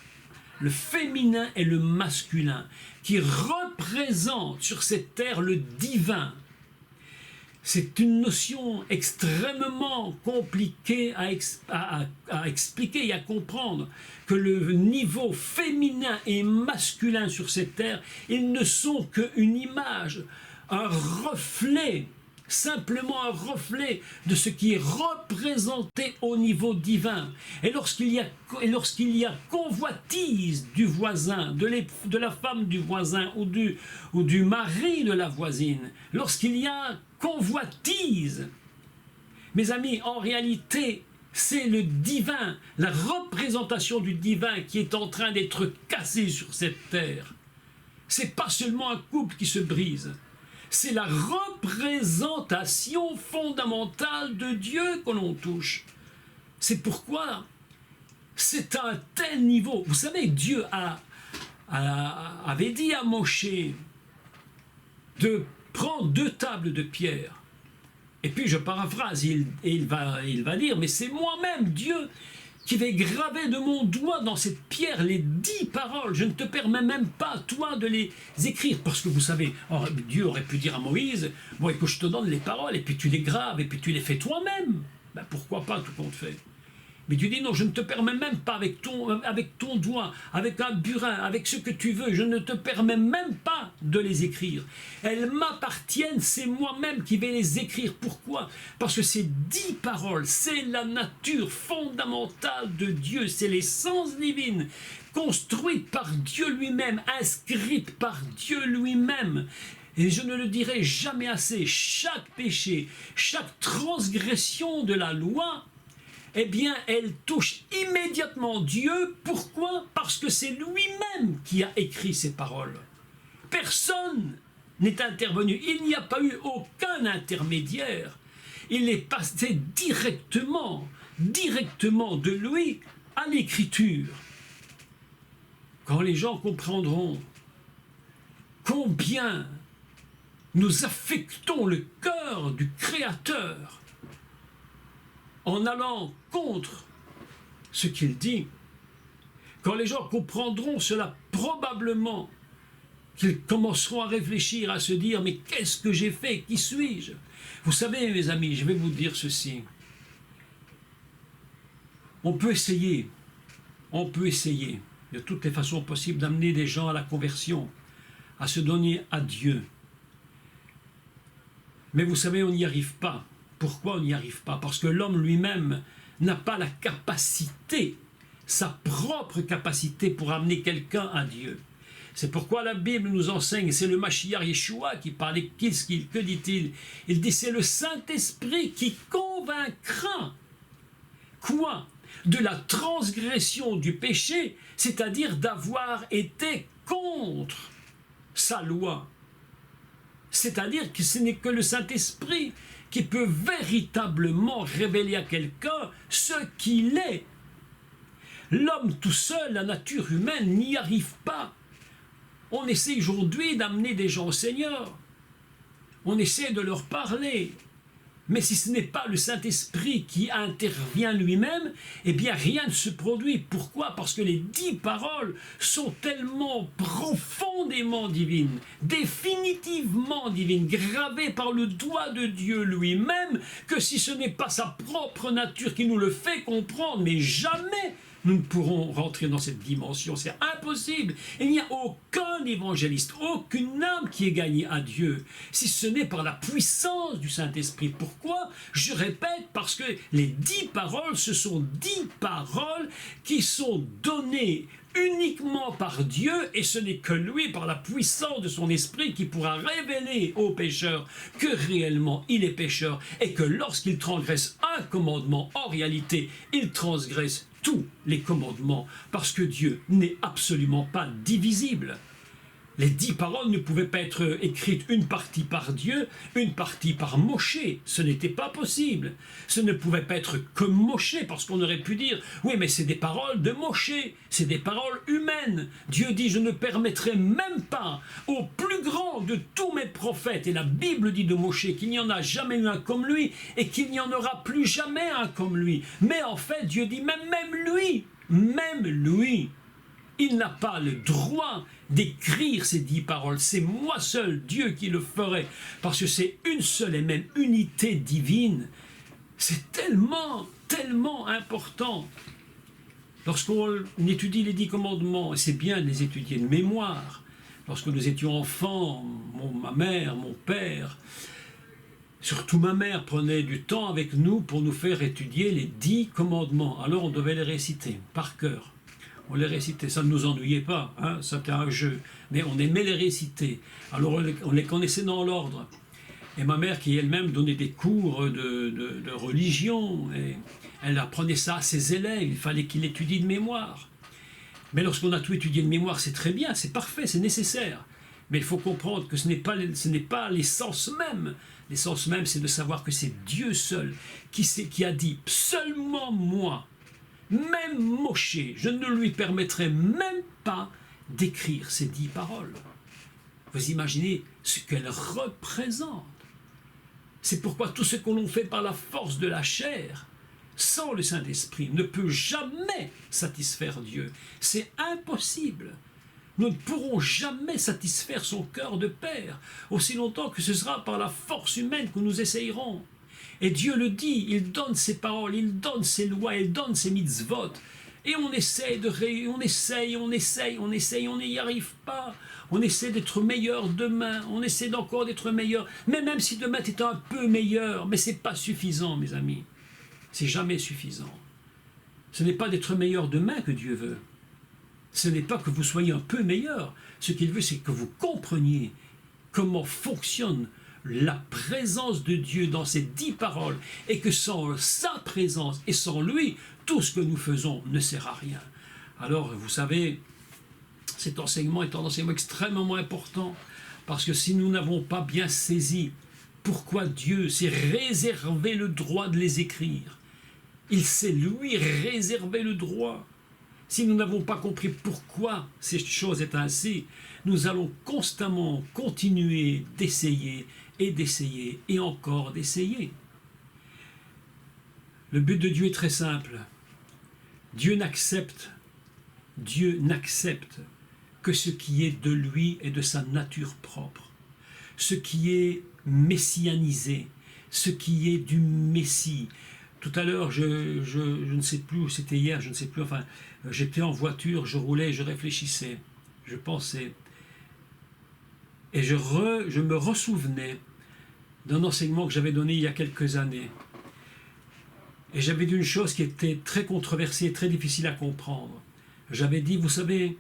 Le féminin et le masculin, qui représentent sur cette terre le divin. C'est une notion extrêmement compliquée à expliquer et à comprendre, que le niveau féminin et masculin sur cette terre, ils ne sont qu'une image, un reflet, simplement un reflet de ce qui est représenté au niveau divin. Et lorsqu'il y a convoitise du voisin, de la femme du voisin ou du mari de la voisine, lorsqu'il y a convoitise, mes amis, en réalité, c'est le divin, la représentation du divin qui est en train d'être cassée sur cette terre. C'est pas seulement un couple qui se brise, c'est la représentation fondamentale de Dieu que l'on touche. C'est pourquoi c'est à un tel niveau. Vous savez, Dieu avait dit à Moshe de prendre 2 tables de pierre. Et puis je paraphrase, il va dire, mais c'est moi-même, Dieu, qui vais graver de mon doigt dans cette pierre les 10 paroles. Je ne te permets même pas, toi, de les écrire. Parce que vous savez, Dieu aurait pu dire à Moïse, bon, écoute, je te donne les paroles, et puis tu les graves, et puis tu les fais toi-même. Ben, pourquoi pas, tout compte fait. Mais Dieu dit, non, je ne te permets même pas avec ton doigt, avec un burin, avec ce que tu veux, je ne te permets même pas de les écrire. Elles m'appartiennent, c'est moi-même qui vais les écrire. Pourquoi? Parce que ces 10 paroles, c'est la nature fondamentale de Dieu, c'est l'essence divine, construite par Dieu lui-même, inscrite par Dieu lui-même. Et je ne le dirai jamais assez, chaque péché, chaque transgression de la loi, eh bien, elle touche immédiatement Dieu. Pourquoi? Parce que c'est lui-même qui a écrit ces paroles. Personne n'est intervenu. Il n'y a pas eu aucun intermédiaire. Il est passé directement de lui à l'écriture. Quand les gens comprendront combien nous affectons le cœur du Créateur en allant contre ce qu'il dit, quand les gens comprendront cela, probablement qu'ils commenceront à réfléchir, à se dire « Mais qu'est-ce que j'ai fait? Qui suis-je » Vous savez, mes amis, je vais vous dire ceci. On peut essayer de toutes les façons possibles d'amener des gens à la conversion, à se donner à Dieu. Mais vous savez, on n'y arrive pas. Pourquoi on n'y arrive pas? Parce que l'homme lui-même n'a pas la capacité, sa propre capacité pour amener quelqu'un à Dieu. C'est pourquoi la Bible nous enseigne, c'est le Mashiach Yeshua qui parle, que dit-il? Il dit c'est le Saint-Esprit qui convaincra. Quoi? De la transgression du péché, c'est-à-dire d'avoir été contre sa loi. C'est-à-dire que ce n'est que le Saint-Esprit qui peut véritablement révéler à quelqu'un ce qu'il est. L'homme tout seul, la nature humaine, n'y arrive pas. On essaie aujourd'hui d'amener des gens au Seigneur. On essaie de leur parler. Mais si ce n'est pas le Saint-Esprit qui intervient lui-même, eh bien rien ne se produit. Pourquoi? Parce que les 10 paroles sont tellement profondément divines, définitivement divines, gravées par le doigt de Dieu lui-même, que si ce n'est pas sa propre nature qui nous le fait comprendre, mais jamais nous ne pourrons rentrer dans cette dimension, c'est impossible. Il n'y a aucun évangéliste, aucune âme qui est gagnée à Dieu, si ce n'est par la puissance du Saint-Esprit. Pourquoi? Je répète, parce que les 10 paroles, ce sont 10 paroles qui sont données uniquement par Dieu, et ce n'est que lui, par la puissance de son esprit, qui pourra révéler au pécheur que réellement il est pécheur, et que lorsqu'il transgresse un commandement, en réalité, il transgresse tous les commandements, parce que Dieu n'est absolument pas divisible. Les 10 paroles ne pouvaient pas être écrites une partie par Dieu, une partie par Moshe. Ce n'était pas possible. Ce ne pouvait pas être comme Moshe, parce qu'on aurait pu dire, oui, mais c'est des paroles de Moshe, c'est des paroles humaines. Dieu dit, je ne permettrai même pas au plus grand de tous mes prophètes, et la Bible dit de Moshe qu'il n'y en a jamais eu un comme lui, et qu'il n'y en aura plus jamais un comme lui. Mais en fait, Dieu dit, même lui, il n'a pas le droit d'écrire ces 10 paroles. C'est moi seul, Dieu, qui le ferai. Parce que c'est une seule et même unité divine. C'est tellement, tellement important. Lorsqu'on étudie les 10 commandements, et c'est bien de les étudier de mémoire. Lorsque nous étions enfants, ma mère, mon père, surtout ma mère prenait du temps avec nous pour nous faire étudier les 10 commandements. Alors on devait les réciter par cœur. On les récitait, ça ne nous ennuyait pas, hein, c'était un jeu, mais on aimait les réciter. Alors on les connaissait dans l'ordre. Et ma mère, qui elle-même donnait des cours de religion, et elle apprenait ça à ses élèves, il fallait qu'ils l'étudient de mémoire. Mais lorsqu'on a tout étudié de mémoire, c'est très bien, c'est parfait, c'est nécessaire. Mais il faut comprendre que ce n'est pas l'essence même. L'essence même, c'est de savoir que c'est Dieu seul qui a dit « Seulement moi ». Même Moshe, je ne lui permettrai même pas d'écrire ces 10 paroles. Vous imaginez ce qu'elles représentent. C'est pourquoi tout ce que l'on fait par la force de la chair, sans le Saint-Esprit, ne peut jamais satisfaire Dieu. C'est impossible. Nous ne pourrons jamais satisfaire son cœur de père, aussi longtemps que ce sera par la force humaine que nous essayerons. Et Dieu le dit, il donne ses paroles, il donne ses lois, il donne ses mitzvot. Et on essaye, on n'y arrive pas. On essaie d'être meilleur demain, on essaie d'encore d'être meilleur. Mais même si demain tu es un peu meilleur, mais ce n'est pas suffisant, mes amis. C'est jamais suffisant. Ce n'est pas d'être meilleur demain que Dieu veut. Ce n'est pas que vous soyez un peu meilleur. Ce qu'il veut, c'est que vous compreniez comment fonctionne la présence de Dieu dans ces 10 paroles, et que sans sa présence et sans lui, tout ce que nous faisons ne sert à rien. Alors, vous savez, cet enseignement est un enseignement extrêmement important, parce que si nous n'avons pas bien saisi pourquoi Dieu s'est réservé le droit de les écrire, il s'est lui réservé le droit. Si nous n'avons pas compris pourquoi cette chose est ainsi, nous allons constamment continuer d'essayer et encore d'essayer. Le but de Dieu est très simple. Dieu n'accepte que ce qui est de lui et de sa nature propre, ce qui est messianisé, ce qui est du Messie. Tout à l'heure, je ne sais plus, c'était hier, je ne sais plus, enfin, j'étais en voiture, je roulais, je réfléchissais, je pensais, et je me ressouvenais d'un enseignement que j'avais donné il y a quelques années. Et j'avais dit une chose qui était très controversée, très difficile à comprendre. J'avais dit, vous savez,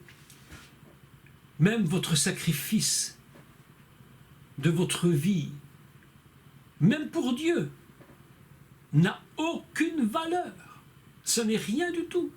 même votre sacrifice de votre vie, même pour Dieu, n'a aucune valeur. Ce n'est rien du tout.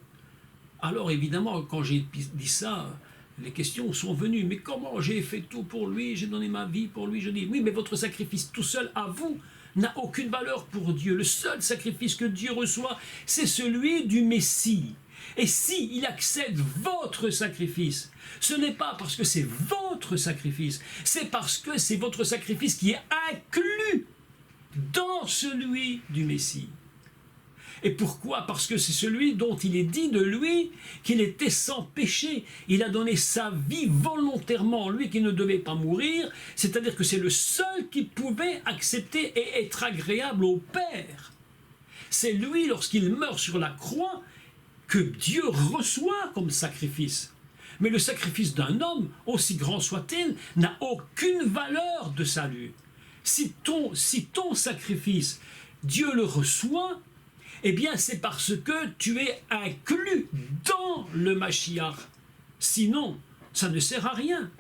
Alors évidemment, quand j'ai dit ça, les questions sont venues. Mais comment j'ai fait tout pour lui, j'ai donné ma vie pour lui. Je dis, oui, mais votre sacrifice tout seul à vous n'a aucune valeur pour Dieu. Le seul sacrifice que Dieu reçoit, c'est celui du Messie. Et si il accepte votre sacrifice, ce n'est pas parce que c'est votre sacrifice, c'est parce que c'est votre sacrifice qui est inclus dans celui du Messie. Et pourquoi? Parce que c'est celui dont il est dit de lui qu'il était sans péché. Il a donné sa vie volontairement, lui qui ne devait pas mourir, c'est-à-dire que c'est le seul qui pouvait accepter et être agréable au Père. C'est lui, lorsqu'il meurt sur la croix, que Dieu reçoit comme sacrifice. Mais le sacrifice d'un homme, aussi grand soit-il, n'a aucune valeur de salut. Si ton sacrifice, Dieu le reçoit, eh bien c'est parce que tu es inclus dans le Mashiach. Sinon, ça ne sert à rien.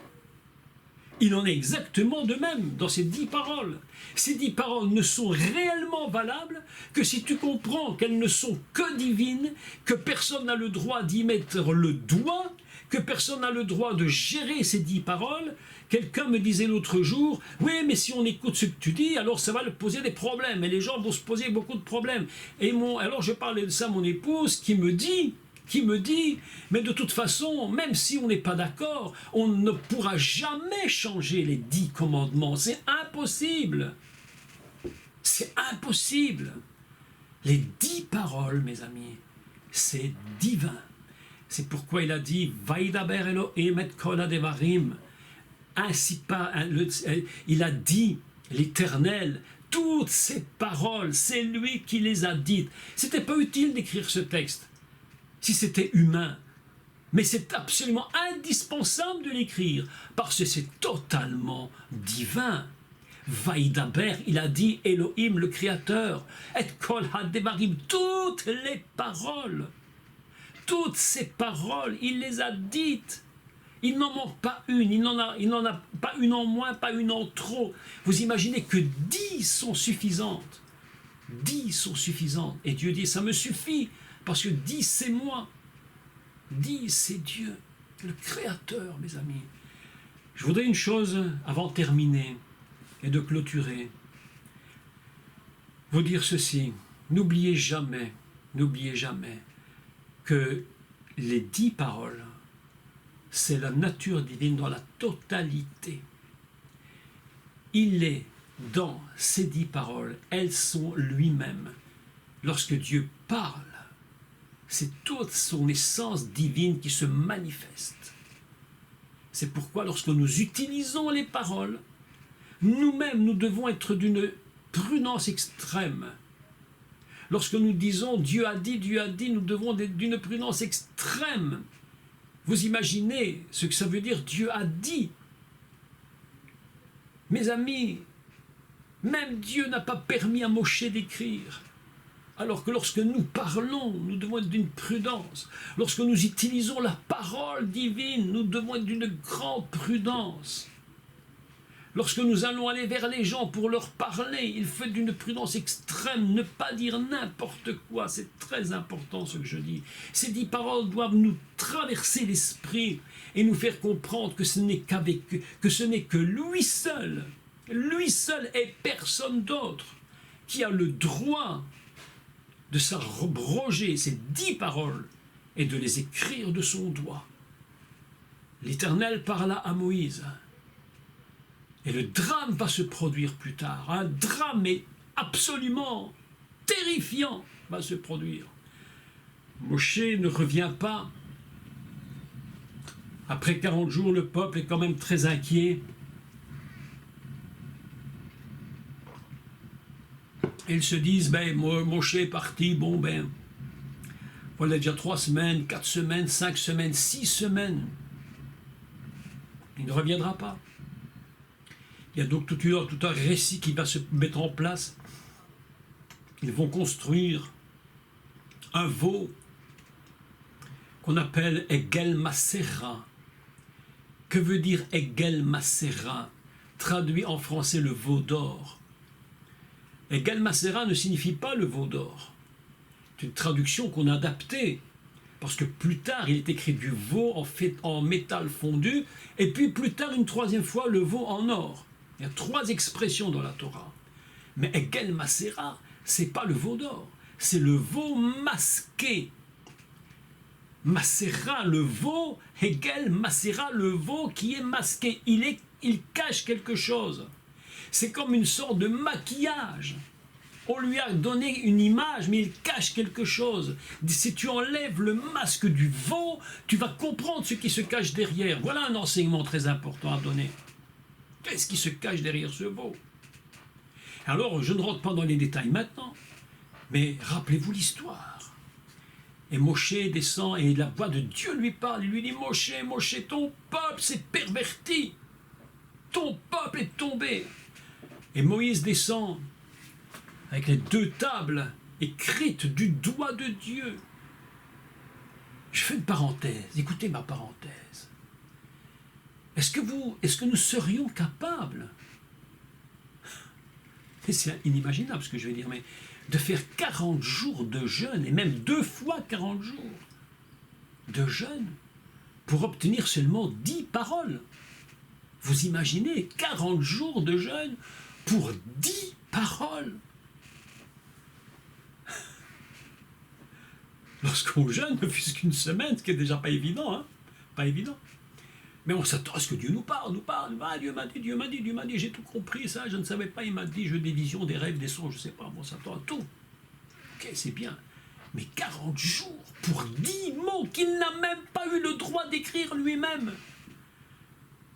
Il en est exactement de même dans ces 10 paroles. Ces 10 paroles ne sont réellement valables que si tu comprends qu'elles ne sont que divines, que personne n'a le droit d'y mettre le doigt, que personne n'a le droit de gérer ces 10 paroles. Quelqu'un me disait l'autre jour, oui, mais si on écoute ce que tu dis, alors ça va poser des problèmes, et les gens vont se poser beaucoup de problèmes. Et alors je parlais de ça à mon épouse, qui me dit, mais de toute façon, même si on n'est pas d'accord, on ne pourra jamais changer les 10 commandements. C'est impossible. C'est impossible. Les 10 paroles, mes amis, c'est divin. C'est pourquoi il a dit « Vaidaber Elohim et kol hadevarim » ainsi pas, il a dit, l'Éternel, toutes ces paroles, c'est lui qui les a dites. C'était pas utile d'écrire ce texte si c'était humain, mais c'est absolument indispensable de l'écrire parce que c'est totalement divin. Vaidaber, il a dit Elohim, le Créateur, et kol hadevarim, toutes les paroles, toutes ces paroles, il les a dites. Il n'en manque pas une, il n'en a pas une en moins, pas une en trop. Vous imaginez que 10 sont suffisantes. 10 sont suffisantes. Et Dieu dit, ça me suffit, parce que 10 c'est moi. 10 c'est Dieu, le Créateur, mes amis. Je voudrais une chose, avant de terminer et de clôturer, vous dire ceci. N'oubliez jamais que les 10 paroles, c'est la nature divine dans la totalité. Il est dans ces 10 paroles, elles sont lui-même. Lorsque Dieu parle, c'est toute son essence divine qui se manifeste. C'est pourquoi lorsque nous utilisons les paroles, nous-mêmes, nous devons être d'une prudence extrême. Lorsque nous disons Dieu a dit, nous devons être d'une prudence extrême. Vous imaginez ce que ça veut dire Dieu a dit. Mes amis, même Dieu n'a pas permis à Moshé d'écrire. Alors que lorsque nous parlons, nous devons être d'une prudence. Lorsque nous utilisons la parole divine, nous devons être d'une grande prudence. Lorsque nous allons aller vers les gens pour leur parler, il faut d'une prudence extrême, ne pas dire n'importe quoi. C'est très important ce que je dis. Ces 10 paroles doivent nous traverser l'esprit et nous faire comprendre que ce n'est que lui seul et personne d'autre, qui a le droit de s'abroger ces 10 paroles et de les écrire de son doigt. L'Éternel parla à Moïse. Et le drame va se produire plus tard. Un drame absolument terrifiant va se produire. Moshe ne revient pas. Après 40 jours, le peuple est quand même très inquiet. Et ils se disent, Moshe est parti, voilà déjà 3 semaines, 4 semaines, 5 semaines, 6 semaines. Il ne reviendra pas. Il y a donc tout un récit qui va se mettre en place. Ils vont construire un veau qu'on appelle Egel Masera. Que veut dire Egel Masera? Traduit en français le veau d'or. Egel Masera ne signifie pas le veau d'or. C'est une traduction qu'on a adaptée. Parce que plus tard, il est écrit du veau en métal fondu, et puis plus tard, une 3e fois, le veau en or. Il y a 3 expressions dans la Torah. Mais Egel Masera, c'est pas le veau d'or, c'est le veau masqué. Masera, le veau, Egel Masera, le veau qui est masqué. Il cache quelque chose. C'est comme une sorte de maquillage. On lui a donné une image, mais il cache quelque chose. Si tu enlèves le masque du veau, tu vas comprendre ce qui se cache derrière. Voilà un enseignement très important à donner. Qu'est-ce qui se cache derrière ce veau? Alors, je ne rentre pas dans les détails maintenant, mais rappelez-vous l'histoire. Et Moshe descend et la voix de Dieu lui parle. Il lui dit, Moshe, ton peuple s'est perverti. Ton peuple est tombé. Et Moïse descend avec les 2 tables écrites du doigt de Dieu. Je fais une parenthèse, écoutez ma parenthèse. Est-ce que nous serions capables, et c'est inimaginable ce que je vais dire, mais de faire 40 jours de jeûne, et même 2 fois 40 jours de jeûne, pour obtenir seulement 10 paroles? Vous imaginez 40 jours de jeûne pour 10 paroles? Lorsqu'on jeûne, ne fût-ce qu'une semaine, ce qui n'est déjà pas évident, hein? Pas évident. Mais on s'attend à ce que Dieu nous parle. Ah, Dieu m'a dit, j'ai tout compris, ça, je ne savais pas, il m'a dit, j'ai des visions, des rêves, des songes, je ne sais pas, on s'attend à tout. Ok, c'est bien. Mais 40 jours pour 10 mots qu'il n'a même pas eu le droit d'écrire lui-même.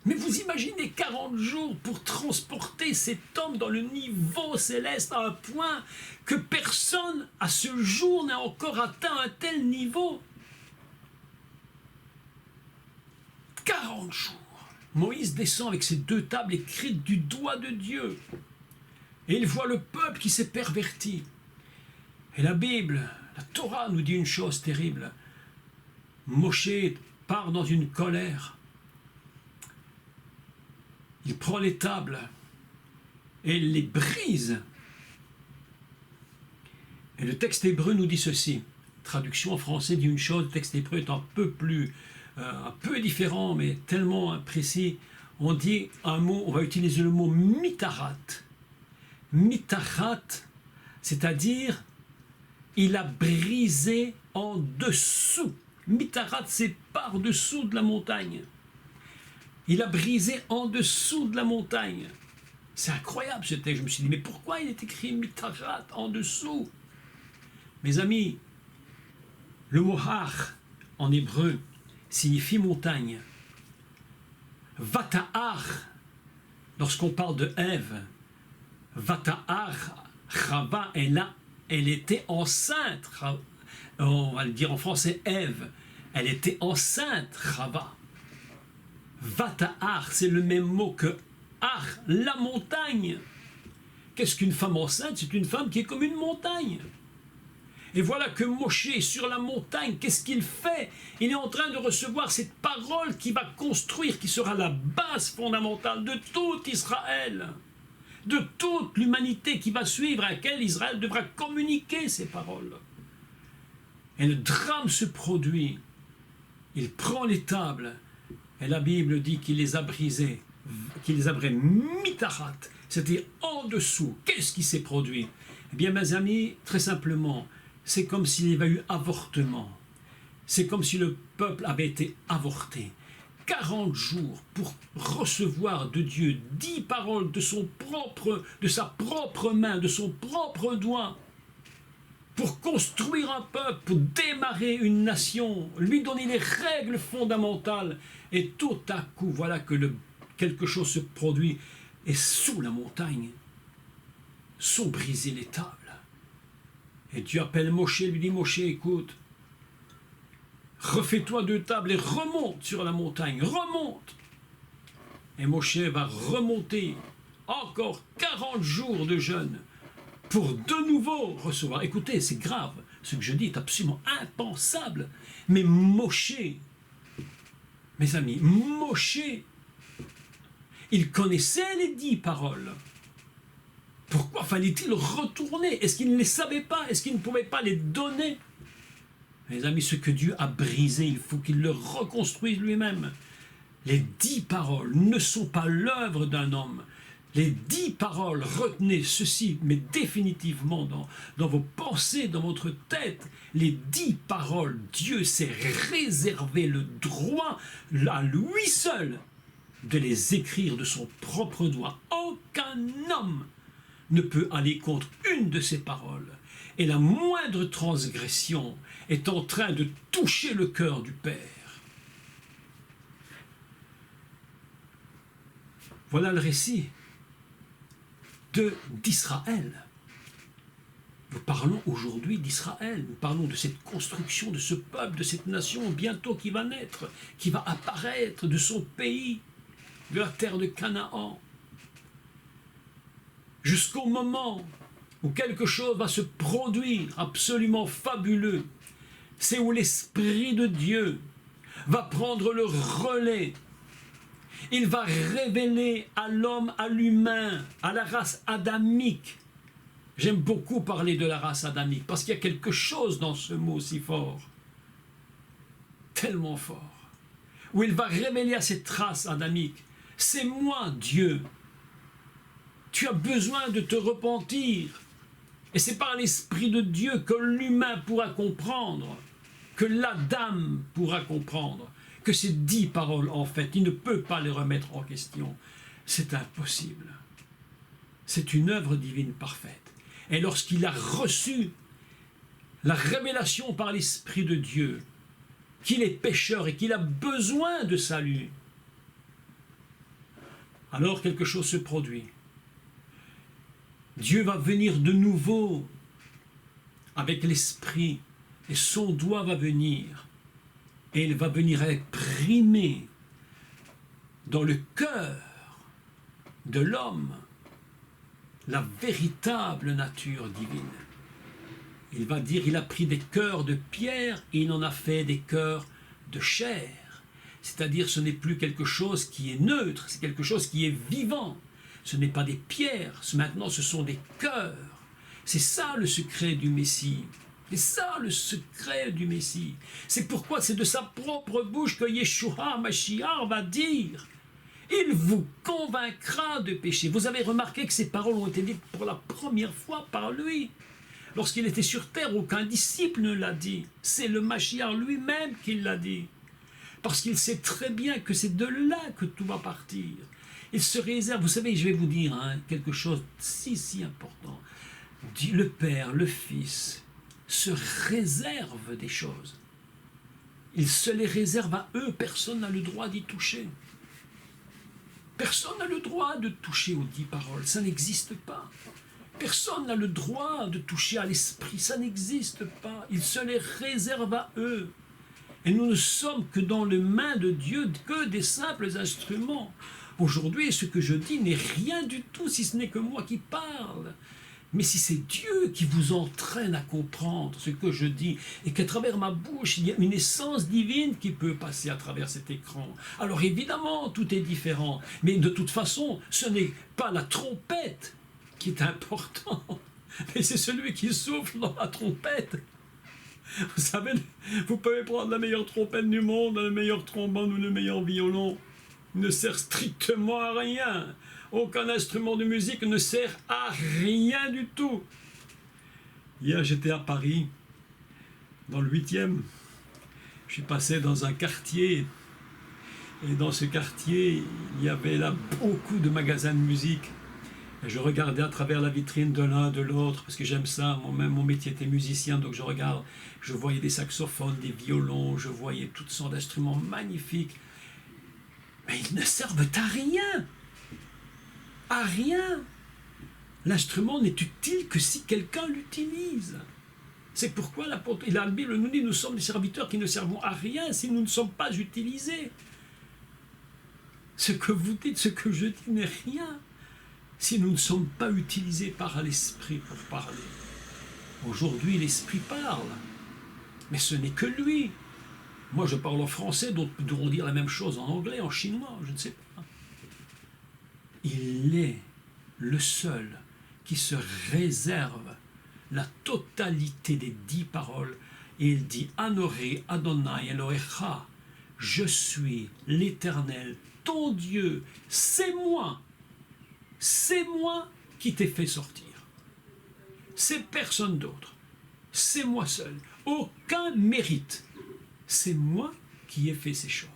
Mais vous imaginez 40 jours pour transporter cet homme dans le niveau céleste à un point que personne à ce jour n'a encore atteint un tel niveau. 40 jours. Moïse descend avec ses 2 tables écrites du doigt de Dieu. Et il voit le peuple qui s'est perverti. Et la Bible, la Torah nous dit une chose terrible. Moshe part dans une colère. Il prend les tables et les brise. Et le texte hébreu nous dit ceci. Traduction en français dit une chose, le texte hébreu est un peu différent, mais tellement précis. On dit un mot, on va utiliser le mot mitarat. Mitarat, c'est-à-dire il a brisé en dessous. Mitarat, c'est par-dessous de la montagne. Il a brisé en dessous de la montagne. C'est incroyable ce texte. Je me suis dit, mais pourquoi il est écrit mitarat en dessous? Mes amis, le mot har en hébreu signifie montagne. Vata'ar, lorsqu'on parle de Ève, Vata'ar, Chava est là, elle était enceinte. On va le dire en français, Ève, elle était enceinte, Chava. Vata'ar, c'est le même mot que Ar, la montagne. Qu'est-ce qu'une femme enceinte? C'est une femme qui est comme une montagne. Et voilà que Moshe est sur la montagne, qu'est-ce qu'il fait? Il est en train de recevoir cette parole qui va construire, qui sera la base fondamentale de tout Israël, de toute l'humanité qui va suivre, à laquelle Israël devra communiquer ces paroles. Et le drame se produit. Il prend les tables, et la Bible dit qu'il les a brisées, qu'il les a mitarat, c'est-à-dire en dessous. Qu'est-ce qui s'est produit? Eh bien, mes amis, très simplement, c'est comme s'il y avait eu avortement. C'est comme si le peuple avait été avorté. 40 jours pour recevoir de Dieu 10 paroles de sa propre main, de son propre doigt, pour construire un peuple, pour démarrer une nation, lui donner les règles fondamentales. Et tout à coup, voilà que quelque chose se produit. Et sous la montagne sont brisées les tables. Et Dieu appelle Moshe, lui dit, Moshe, écoute, refais-toi 2 tables et remonte sur la montagne, remonte. Et Moshe va remonter encore 40 jours de jeûne pour de nouveau recevoir. Écoutez, c'est grave, ce que je dis est absolument impensable. Mais Moshe, mes amis, Moshe, il connaissait les 10 paroles. Pourquoi fallait-il retourner? Est-ce qu'il ne les savait pas? Est-ce qu'il ne pouvait pas les donner? Mes amis, ce que Dieu a brisé, il faut qu'il le reconstruise lui-même. Les 10 paroles ne sont pas l'œuvre d'un homme. Les 10 paroles, retenez ceci, mais définitivement dans vos pensées, dans votre tête, les 10 paroles, Dieu s'est réservé le droit à lui seul de les écrire de son propre doigt. Aucun homme ne peut aller contre une de ces paroles. Et la moindre transgression est en train de toucher le cœur du Père. Voilà le récit d'Israël. Nous parlons aujourd'hui d'Israël. Nous parlons de cette construction, de ce peuple, de cette nation bientôt qui va naître, qui va apparaître, de son pays, de la terre de Canaan. Jusqu'au moment où quelque chose va se produire absolument fabuleux, c'est où l'Esprit de Dieu va prendre le relais. Il va révéler à l'homme, à l'humain, à la race adamique. J'aime beaucoup parler de la race adamique parce qu'il y a quelque chose dans ce mot si fort, tellement fort, où il va révéler à cette race adamique, c'est moi Dieu. Tu as besoin de te repentir. Et c'est par l'Esprit de Dieu que l'humain pourra comprendre, que l'Adam pourra comprendre, que ces 10 paroles, en fait, il ne peut pas les remettre en question. C'est impossible. C'est une œuvre divine parfaite. Et lorsqu'il a reçu la révélation par l'Esprit de Dieu, qu'il est pécheur et qu'il a besoin de salut, alors quelque chose se produit. Dieu va venir de nouveau avec l'Esprit et son doigt va venir et il va venir imprimer dans le cœur de l'homme la véritable nature divine. Il va dire, il a pris des cœurs de pierre et il en a fait des cœurs de chair. C'est-à-dire, ce n'est plus quelque chose qui est neutre, c'est quelque chose qui est vivant. Ce n'est pas des pierres, maintenant ce sont des cœurs. C'est ça le secret du Messie. C'est ça le secret du Messie. C'est pourquoi c'est de sa propre bouche que Yeshua Mashiach va dire « Il vous convaincra de péché ». Vous avez remarqué que ces paroles ont été dites pour la première fois par lui. Lorsqu'il était sur terre, aucun disciple ne l'a dit. C'est le Mashiach lui-même qui l'a dit. Parce qu'il sait très bien que c'est de là que tout va partir. Il se réserve, vous savez, je vais vous dire quelque chose si important. Le Père, le Fils, se réserve des choses. Il se les réserve à eux, personne n'a le droit d'y toucher. Personne n'a le droit de toucher aux 10 paroles, ça n'existe pas. Personne n'a le droit de toucher à l'Esprit, ça n'existe pas. Il se les réserve à eux. Et nous ne sommes que dans les mains de Dieu, que des simples instruments. Aujourd'hui, ce que je dis n'est rien du tout, si ce n'est que moi qui parle. Mais si c'est Dieu qui vous entraîne à comprendre ce que je dis, et qu'à travers ma bouche, il y a une essence divine qui peut passer à travers cet écran, alors évidemment, tout est différent. Mais de toute façon, ce n'est pas la trompette qui est important, mais c'est celui qui souffle dans la trompette. Vous savez, vous pouvez prendre la meilleure trompette du monde, le meilleur trombone ou le meilleur violon. Il ne sert strictement à rien. Aucun instrument de musique ne sert à rien du tout. Hier, j'étais à Paris, dans le 8e. Je suis passé dans un quartier. Et dans ce quartier, il y avait là beaucoup de magasins de musique. Et je regardais à travers la vitrine de l'un, de l'autre, parce que j'aime ça. Moi-même, mon métier était musicien, donc je regarde. Je voyais des saxophones, des violons, je voyais toutes sortes d'instruments magnifiques. Mais ils ne servent à rien. À rien. L'instrument n'est utile que si quelqu'un l'utilise. C'est pourquoi la Bible nous dit, nous sommes des serviteurs qui ne servons à rien si nous ne sommes pas utilisés. Ce que vous dites, ce que je dis n'est rien si nous ne sommes pas utilisés par l'Esprit pour parler. Aujourd'hui, l'Esprit parle, mais ce n'est que lui. Moi, je parle en français, d'autres devront dire la même chose en anglais, en chinois, je ne sais pas. Il est le seul qui se réserve la totalité des 10 paroles. Et il dit « Anoré Adonai Elohecha » « Je suis l'Éternel, ton Dieu, c'est moi qui t'ai fait sortir. C'est personne d'autre. C'est moi seul. Aucun mérite. C'est moi qui ai fait ces choses. »